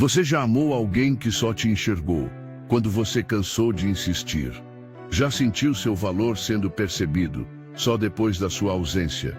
Você já amou alguém que só te enxergou quando você cansou de insistir? Já sentiu seu valor sendo percebido só depois da sua ausência?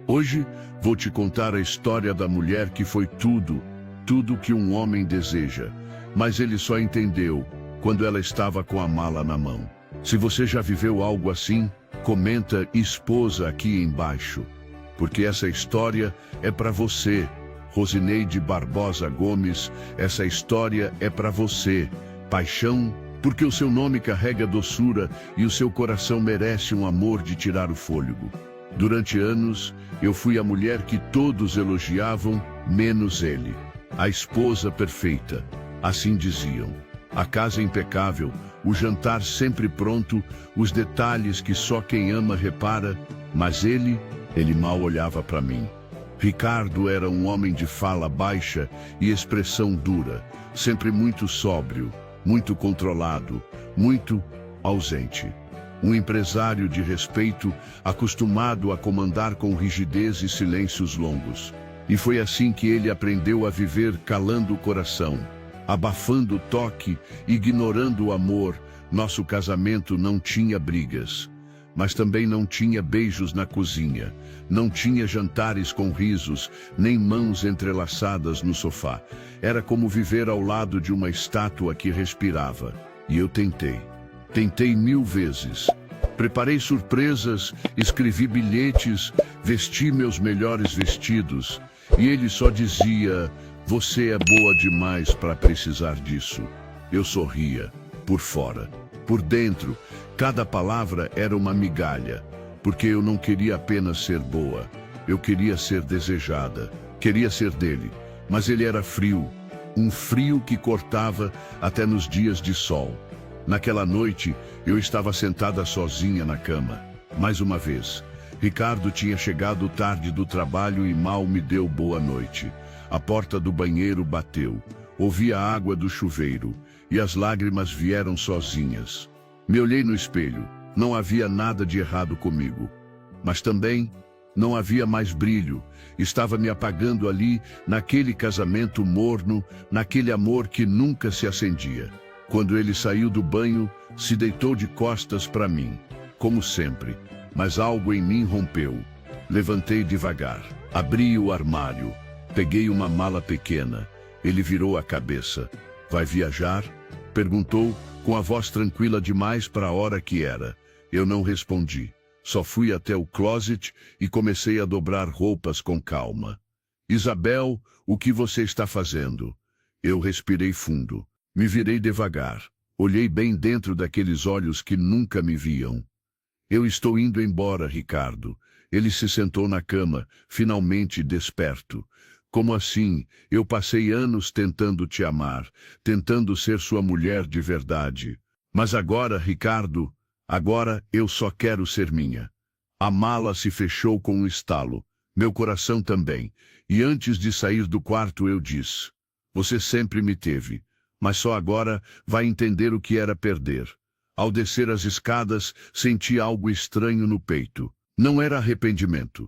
Hoje vou te contar a história da mulher que foi tudo que um homem deseja, mas ele só entendeu quando ela estava com a mala na mão. Se você já viveu algo assim, comenta esposa aqui embaixo, porque essa história é para você. Rosineide Barbosa Gomes, essa história é para você. Paixão, porque o seu nome carrega doçura e o seu coração merece um amor de tirar o fôlego. Durante anos, eu fui a mulher que todos elogiavam, menos ele. A esposa perfeita, assim diziam. A casa impecável, o jantar sempre pronto, os detalhes que só quem ama repara, mas ele mal olhava para mim. Ricardo era um homem de fala baixa e expressão dura, sempre muito sóbrio, muito controlado, muito ausente. Um empresário de respeito, acostumado a comandar com rigidez e silêncios longos. E foi assim que ele aprendeu a viver calando o coração, abafando o toque, ignorando o amor. Nosso casamento não tinha brigas, mas também não tinha beijos na cozinha, não tinha jantares com risos, nem mãos entrelaçadas no sofá. Era como viver ao lado de uma estátua que respirava. E eu tentei 1000 vezes. Preparei surpresas, escrevi bilhetes, vesti meus melhores vestidos. E ele só dizia: "Você é boa demais para precisar disso." Eu sorria, por fora. Por dentro, cada palavra era uma migalha, porque eu não queria apenas ser boa, eu queria ser desejada, queria ser dele, mas ele era frio, um frio que cortava até nos dias de sol. Naquela noite, eu estava sentada sozinha na cama. Mais uma vez, Ricardo tinha chegado tarde do trabalho e mal me deu boa noite. A porta do banheiro bateu, ouvi a água do chuveiro, e as lágrimas vieram sozinhas. Me olhei no espelho, não havia nada de errado comigo. Mas também não havia mais brilho, estava me apagando ali, naquele casamento morno, naquele amor que nunca se acendia. Quando ele saiu do banho, se deitou de costas para mim, como sempre, mas algo em mim rompeu. Levantei devagar, abri o armário, peguei uma mala pequena. Ele virou a cabeça. "Vai viajar?" perguntou, com a voz tranquila demais para a hora que era. Eu não respondi. Só fui até o closet e comecei a dobrar roupas com calma. "Isabel, o que você está fazendo?" Eu respirei fundo. Me virei devagar. Olhei bem dentro daqueles olhos que nunca me viam. "Eu estou indo embora, Ricardo." Ele se sentou na cama, finalmente desperto. "Como assim? Eu passei anos tentando te amar, tentando ser sua mulher de verdade. Mas agora, Ricardo, agora eu só quero ser minha." A mala se fechou com um estalo, meu coração também, e antes de sair do quarto eu disse: "Você sempre me teve, mas só agora vai entender o que era perder." Ao descer as escadas, senti algo estranho no peito. Não era arrependimento.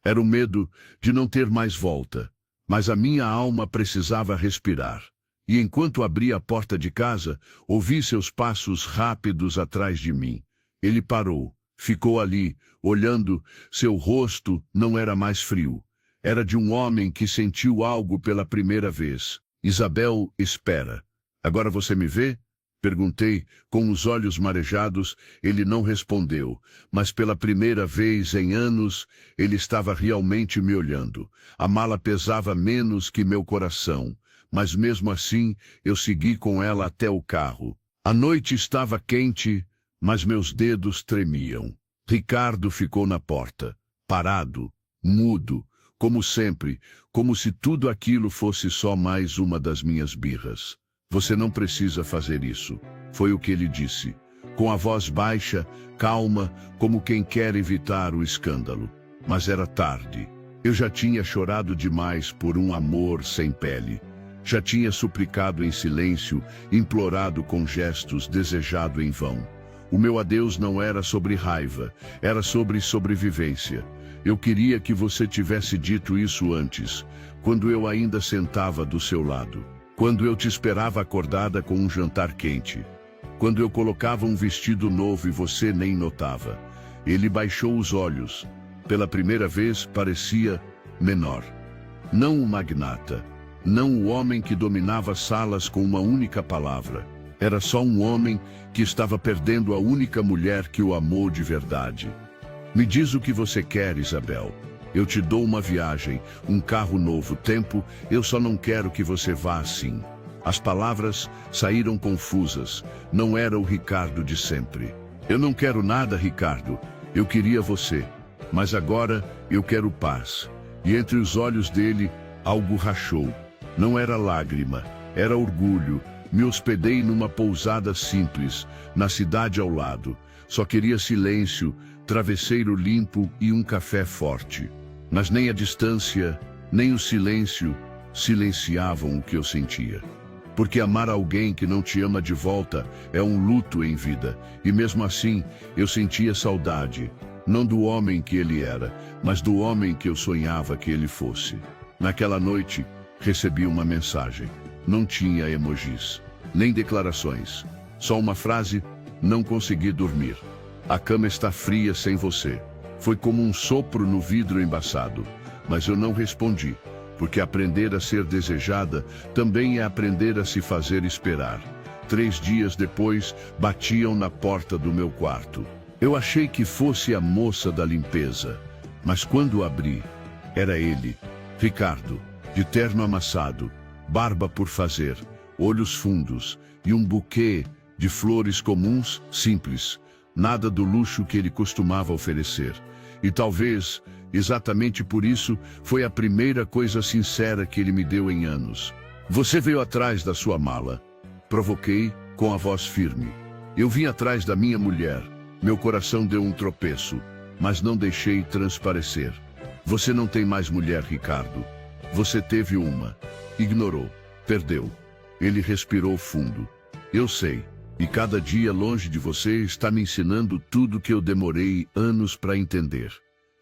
Era o medo de não ter mais volta. Mas a minha alma precisava respirar. E enquanto abria a porta de casa, ouvi seus passos rápidos atrás de mim. Ele parou, ficou ali, olhando. Seu rosto não era mais frio. Era de um homem que sentiu algo pela primeira vez. "Isabel, espera. Agora você me vê?" Perguntei, com os olhos marejados. Ele não respondeu, mas pela primeira vez em anos, ele estava realmente me olhando. A mala pesava menos que meu coração, mas mesmo assim, eu segui com ela até o carro. A noite estava quente, mas meus dedos tremiam. Ricardo ficou na porta, parado, mudo, como sempre, como se tudo aquilo fosse só mais uma das minhas birras. "Você não precisa fazer isso", foi o que ele disse, com a voz baixa, calma, como quem quer evitar o escândalo. Mas era tarde. Eu já tinha chorado demais por um amor sem pele. Já tinha suplicado em silêncio, implorado com gestos, desejado em vão. O meu adeus não era sobre raiva, era sobre sobrevivência. Eu queria que você tivesse dito isso antes, quando eu ainda sentava do seu lado. Quando eu te esperava acordada com um jantar quente. Quando eu colocava um vestido novo e você nem notava. Ele baixou os olhos. Pela primeira vez parecia menor. Não o magnata. Não o homem que dominava salas com uma única palavra. Era só um homem que estava perdendo a única mulher que o amou de verdade. Me diz o que você quer, Isabel. Eu te dou uma viagem, um carro novo, tempo, eu só não quero que você vá assim. As palavras saíram confusas. Não era o Ricardo de sempre. Eu não quero nada, Ricardo. Eu queria você. Mas agora eu quero paz. E entre os olhos dele, algo rachou. Não era lágrima, era orgulho. Me hospedei numa pousada simples, na cidade ao lado. Só queria silêncio, travesseiro limpo e um café forte. Mas nem a distância, nem o silêncio silenciavam o que eu sentia. Porque amar alguém que não te ama de volta é um luto em vida. E mesmo assim, eu sentia saudade. Não do homem que ele era, mas do homem que eu sonhava que ele fosse. Naquela noite, recebi uma mensagem. Não tinha emojis, nem declarações. Só uma frase: não consegui dormir. A cama está fria sem você. Foi como um sopro no vidro embaçado. Mas eu não respondi, porque aprender a ser desejada também é aprender a se fazer esperar. 3 dias depois, batiam na porta do meu quarto. Eu achei que fosse a moça da limpeza, mas quando abri, era ele, Ricardo, de terno amassado, barba por fazer, olhos fundos e um buquê de flores comuns, simples, nada do luxo que ele costumava oferecer. E talvez, exatamente por isso, foi a primeira coisa sincera que ele me deu em anos. Você veio atrás da sua mala. Provoquei com a voz firme. Eu vim atrás da minha mulher. Meu coração deu um tropeço, mas não deixei transparecer. Você não tem mais mulher, Ricardo. Você teve uma. Ignorou. Perdeu. Ele respirou fundo. Eu sei. E cada dia longe de você está me ensinando tudo que eu demorei anos para entender.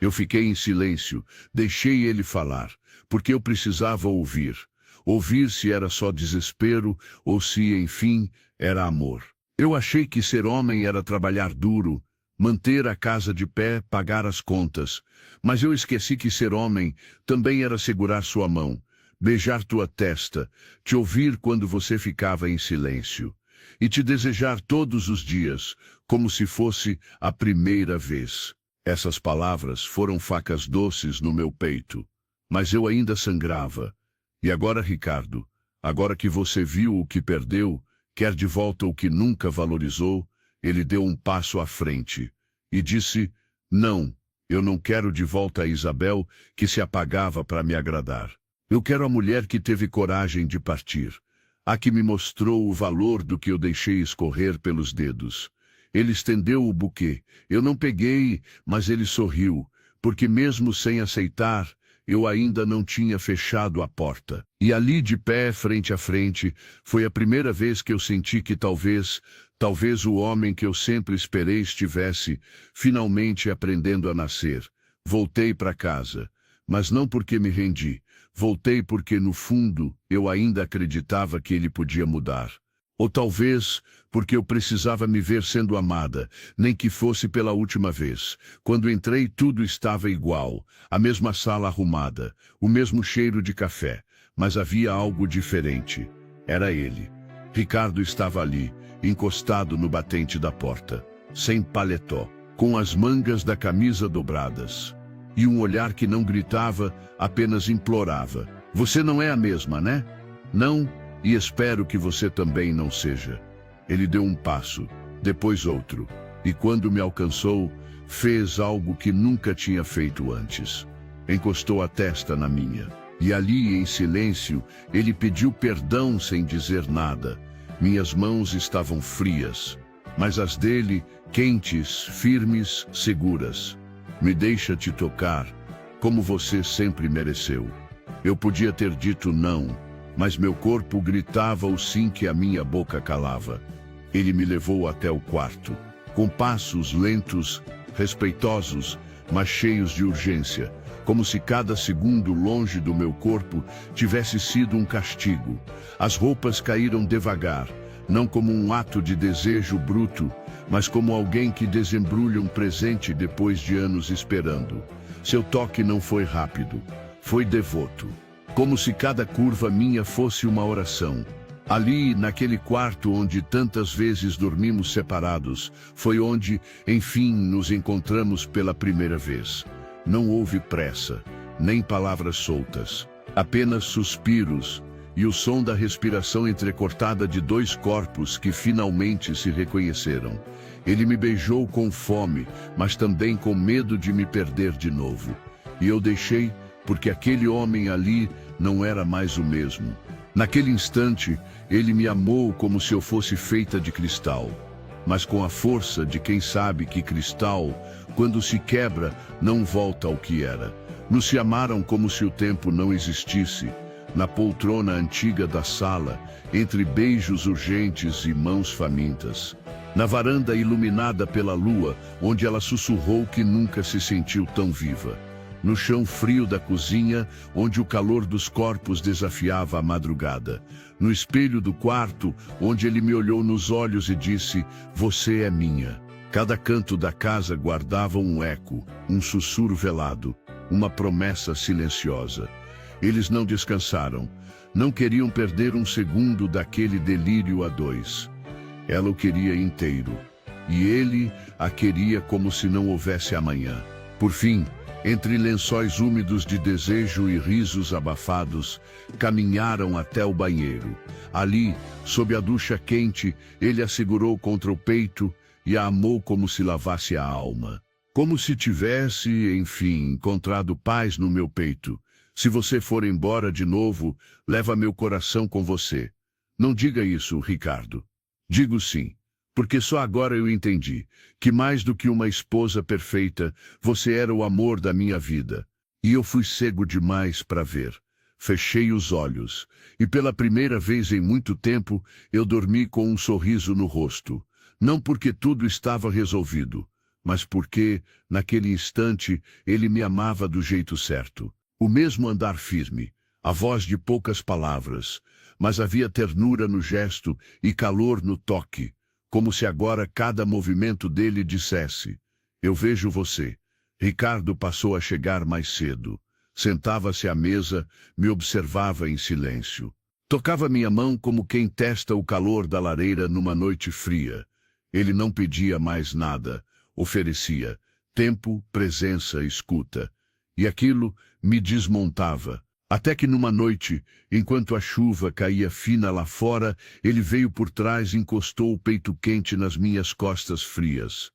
Eu fiquei em silêncio, deixei ele falar, porque eu precisava ouvir. Ouvir se era só desespero ou se, enfim, era amor. Eu achei que ser homem era trabalhar duro, manter a casa de pé, pagar as contas. Mas eu esqueci que ser homem também era segurar sua mão, beijar tua testa, te ouvir quando você ficava em silêncio. E te desejar todos os dias, como se fosse a primeira vez. Essas palavras foram facas doces no meu peito, mas eu ainda sangrava. E agora, Ricardo, agora que você viu o que perdeu, quer de volta o que nunca valorizou, ele deu um passo à frente e disse: não, eu não quero de volta a Isabel que se apagava para me agradar. Eu quero a mulher que teve coragem de partir. A que me mostrou o valor do que eu deixei escorrer pelos dedos. Ele estendeu o buquê. Eu não peguei, mas ele sorriu, porque mesmo sem aceitar, eu ainda não tinha fechado a porta. E ali de pé, frente a frente, foi a primeira vez que eu senti que talvez o homem que eu sempre esperei estivesse finalmente aprendendo a nascer. Voltei para casa, mas não porque me rendi. Voltei porque, no fundo, eu ainda acreditava que ele podia mudar. Ou talvez porque eu precisava me ver sendo amada, nem que fosse pela última vez. Quando entrei, tudo estava igual, a mesma sala arrumada, o mesmo cheiro de café, mas havia algo diferente. Era ele. Ricardo estava ali, encostado no batente da porta, sem paletó, com as mangas da camisa dobradas. E um olhar que não gritava, apenas implorava. Você não é a mesma, né? Não, e espero que você também não seja. Ele deu um passo, depois outro, e quando me alcançou, fez algo que nunca tinha feito antes. Encostou a testa na minha, e ali, em silêncio, ele pediu perdão sem dizer nada. Minhas mãos estavam frias, mas as dele, quentes, firmes, seguras. Me deixa te tocar, como você sempre mereceu. Eu podia ter dito não, mas meu corpo gritava o sim que a minha boca calava. Ele me levou até o quarto, com passos lentos, respeitosos, mas cheios de urgência. como se cada segundo longe do meu corpo tivesse sido um castigo. As roupas caíram devagar, não como um ato de desejo bruto, mas como alguém que desembrulha um presente depois de anos esperando. Seu toque não foi rápido, foi devoto, como se cada curva minha fosse uma oração. Ali, naquele quarto onde tantas vezes dormimos separados, foi onde, enfim, nos encontramos pela primeira vez. Não houve pressa, nem palavras soltas, apenas suspiros e o som da respiração entrecortada de dois corpos que finalmente se reconheceram. Ele me beijou com fome, mas também com medo de me perder de novo. E eu deixei, porque aquele homem ali não era mais o mesmo. Naquele instante, ele me amou como se eu fosse feita de cristal, mas com a força de quem sabe que cristal, quando se quebra, não volta ao que era. Nos se amaram como se o tempo não existisse, na poltrona antiga da sala, entre beijos urgentes e mãos famintas. Na varanda iluminada pela lua, onde ela sussurrou que nunca se sentiu tão viva. No chão frio da cozinha, onde o calor dos corpos desafiava a madrugada. No espelho do quarto, onde ele me olhou nos olhos e disse: "Você é minha." Cada canto da casa guardava um eco, um sussurro velado, uma promessa silenciosa. Eles não descansaram, não queriam perder um segundo daquele delírio a dois. Ela o queria inteiro, e ele a queria como se não houvesse amanhã. Por fim, entre lençóis úmidos de desejo e risos abafados, caminharam até o banheiro. Ali, sob a ducha quente, ele a segurou contra o peito e a amou como se lavasse a alma. Como se tivesse, enfim, encontrado paz no meu peito. "Se você for embora de novo, leva meu coração com você." Não diga isso, Ricardo. Digo sim. Porque só agora eu entendi que mais do que uma esposa perfeita, você era o amor da minha vida. E eu fui cego demais para ver. Fechei os olhos, e pela primeira vez em muito tempo, eu dormi com um sorriso no rosto. Não porque tudo estava resolvido, mas porque, naquele instante, ele me amava do jeito certo. O mesmo andar firme, a voz de poucas palavras, mas havia ternura no gesto e calor no toque. Como se agora cada movimento dele dissesse: "Eu vejo você." Ricardo passou a chegar mais cedo. Sentava-se à mesa, me observava em silêncio. Tocava minha mão como quem testa o calor da lareira numa noite fria. Ele não pedia mais nada, oferecia tempo, presença, escuta. E aquilo me desmontava. Até que numa noite, enquanto a chuva caía fina lá fora, ele veio por trás e encostou o peito quente nas minhas costas frias.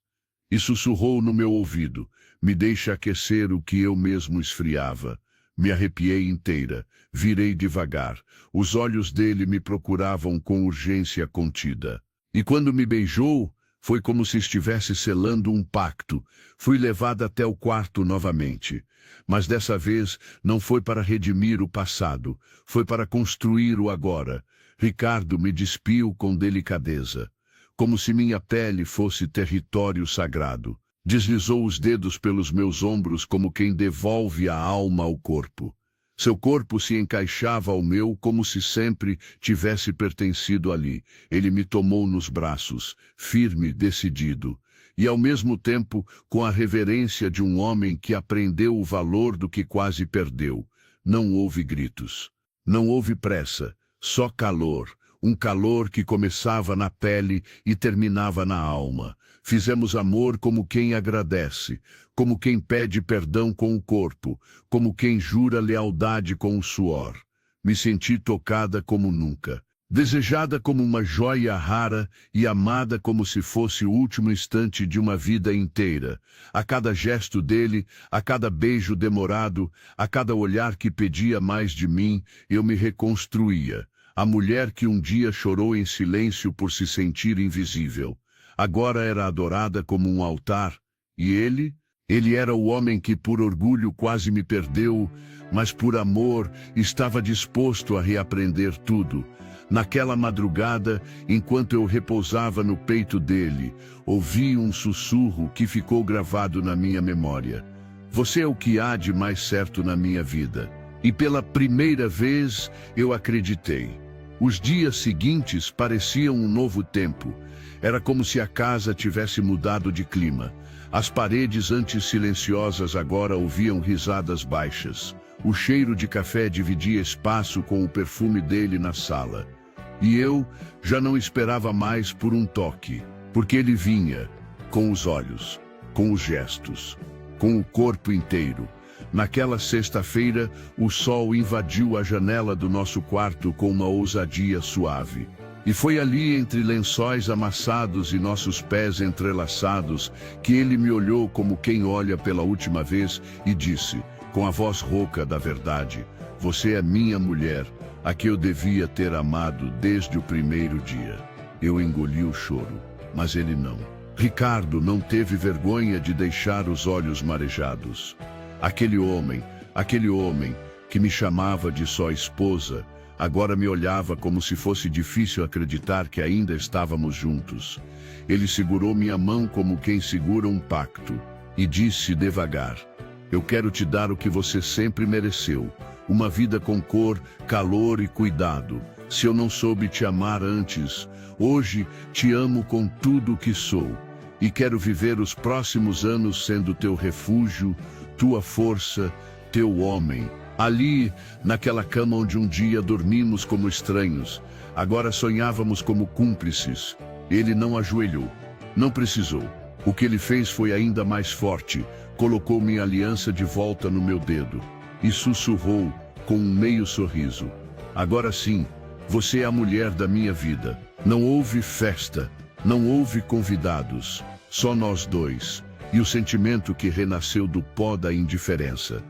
E sussurrou no meu ouvido: "Me deixa aquecer o que eu mesmo esfriava." Me arrepiei inteira, virei devagar. Os olhos dele me procuravam com urgência contida. E quando me beijou, foi como se estivesse selando um pacto. Fui levada até o quarto novamente. Mas dessa vez não foi para redimir o passado, foi para construir o agora. Ricardo me despiu com delicadeza, como se minha pele fosse território sagrado. Deslizou os dedos pelos meus ombros como quem devolve a alma ao corpo. Seu corpo se encaixava ao meu como se sempre tivesse pertencido ali. Ele me tomou nos braços, firme, decidido. E ao mesmo tempo com a reverência de um homem que aprendeu o valor do que quase perdeu. Não houve gritos, não houve pressa, só calor, um calor que começava na pele e terminava na alma. Fizemos amor como quem agradece, como quem pede perdão com o corpo, como quem jura lealdade com o suor. Me senti tocada como nunca. Desejada como uma joia rara e amada como se fosse o último instante de uma vida inteira. A cada gesto dele, a cada beijo demorado, a cada olhar que pedia mais de mim, eu me reconstruía. A mulher que um dia chorou em silêncio por se sentir invisível. Agora era adorada como um altar. E ele? Ele era o homem que por orgulho quase me perdeu, mas por amor estava disposto a reaprender tudo. Naquela madrugada, enquanto eu repousava no peito dele, ouvi um sussurro que ficou gravado na minha memória. Você é o que há de mais certo na minha vida. E pela primeira vez eu acreditei. Os dias seguintes pareciam um novo tempo. Era como se a casa tivesse mudado de clima. As paredes antes silenciosas agora ouviam risadas baixas. O cheiro de café dividia espaço com o perfume dele na sala. E eu já não esperava mais por um toque, porque ele vinha com os olhos, com os gestos, com o corpo inteiro. Naquela sexta-feira, o sol invadiu a janela do nosso quarto com uma ousadia suave. E foi ali, entre lençóis amassados e nossos pés entrelaçados, que ele me olhou como quem olha pela última vez e disse, com a voz rouca da verdade, você é minha mulher, a que eu devia ter amado desde o primeiro dia. Eu engoli o choro, mas ele não. Ricardo não teve vergonha de deixar os olhos marejados. Aquele homem que me chamava de só esposa, agora me olhava como se fosse difícil acreditar que ainda estávamos juntos. Ele segurou minha mão como quem segura um pacto e disse devagar, eu quero te dar o que você sempre mereceu, uma vida com cor, calor e cuidado. Se eu não soube te amar antes, hoje te amo com tudo o que sou. E quero viver os próximos anos sendo teu refúgio, tua força, teu homem. Ali, naquela cama onde um dia dormimos como estranhos, agora sonhávamos como cúmplices. Ele não ajoelhou, não precisou. O que ele fez foi ainda mais forte, colocou minha aliança de volta no meu dedo e sussurrou com um meio sorriso. Agora sim, você é a mulher da minha vida. Não houve festa, não houve convidados, só nós dois, e o sentimento que renasceu do pó da indiferença.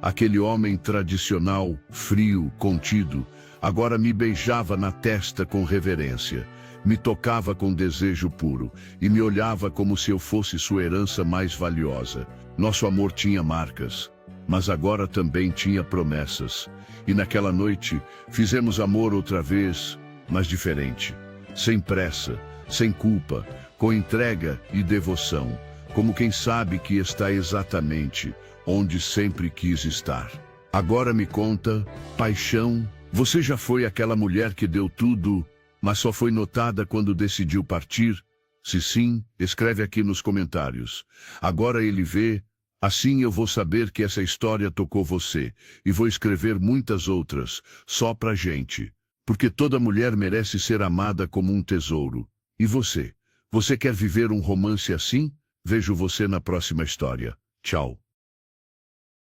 Aquele homem tradicional, frio, contido, agora me beijava na testa com reverência, me tocava com desejo puro e me olhava como se eu fosse sua herança mais valiosa. Nosso amor tinha marcas, mas agora também tinha promessas. E naquela noite fizemos amor outra vez, mas diferente. Sem pressa, sem culpa, com entrega e devoção, como quem sabe que está exatamente onde sempre quis estar. Agora me conta, paixão, você já foi aquela mulher que deu tudo, mas só foi notada quando decidiu partir? Se sim, escreve aqui nos comentários. Agora ele vê, assim eu vou saber que essa história tocou você, e vou escrever muitas outras, só pra gente. Porque toda mulher merece ser amada como um tesouro. E você? Você quer viver um romance assim? Vejo você na próxima história. Tchau.